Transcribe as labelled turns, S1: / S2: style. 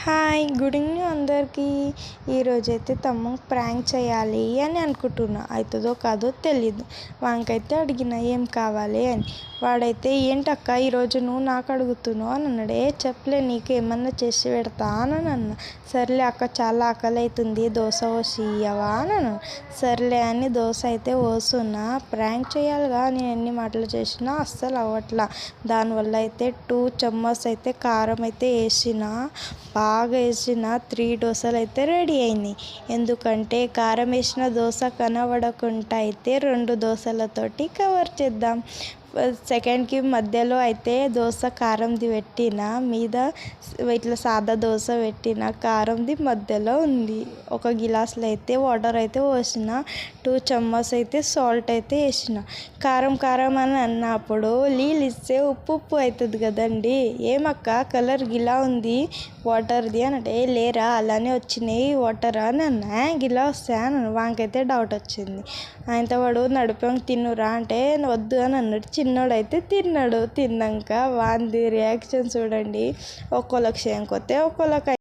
S1: Hi good evening అందరికీ. ఈరోజైతే తమ్ముడు ప్రాంక్ చేయాలి అని అనుకుంటున్నా. అవుతుందో కాదో తెలీదు. వానికైతే అడిగిన ఏం కావాలి అని. వాడైతే ఏంటక్క ఈరోజు నువ్వు నాకు అడుగుతున్నావు అని అన్నాడు. చెప్పలే నీకు ఏమన్నా చేసి పెడతా అని అన్నా. సర్లే అక్క చాలా ఆకలి అవుతుంది, దోశ పోసి ఇయ్యవా అని అన్నాను. సర్లే అని దోశ అయితే పోస్తున్నా. ప్రాంక్ చేయాలిగా, నేను ఎన్ని మాటలు చేసినా అస్సలు అవ్వట్లా. దానివల్ల అయితే 2 చెమ్మచ్ అయితే కారం అయితే వేసిన, బాగా వేసిన 3 దోశలు అయితే రెడీ అయినాయి. ఎందుకంటే కారం వేసిన దోశ కనబడకుండా అయితే 2 దోశలతోటి కవర్ చేద్దాం. సెకండ్కి మధ్యలో అయితే దోశ కారంది పెట్టిన, మీద ఇట్లా సాదా దోశ పెట్టిన, కారంది మధ్యలో ఉంది. ఒక గిలాసులో అయితే వాటర్ అయితే పోసిన, 2 చెమ్మచ్ అయితే సాల్ట్ అయితే వేసిన. కారం కారం అని అన్నప్పుడు నీళ్ళు ఇస్తే ఉప్పు ఉప్పు అవుతుంది కదండి. ఏమక్క కలర్ గిలా ఉంది వాటర్ది అని అంటే, లేరా అలానే వచ్చినాయి వాటర్ అని అన్నా. గిలా వస్తాయి అని వానికైతే డౌట్ వచ్చింది. ఆయనతో వాడు నడిపాక తిన్నురా అంటే వద్దు అని అన్నాడు. చిన్నోడైతే తిన్నాడు. తిన్నాక వాంది రియాక్షన్ చూడండి. ఒక్కోళ్ళకి చేయం కొత్తే ఒక్కోళ్ళకి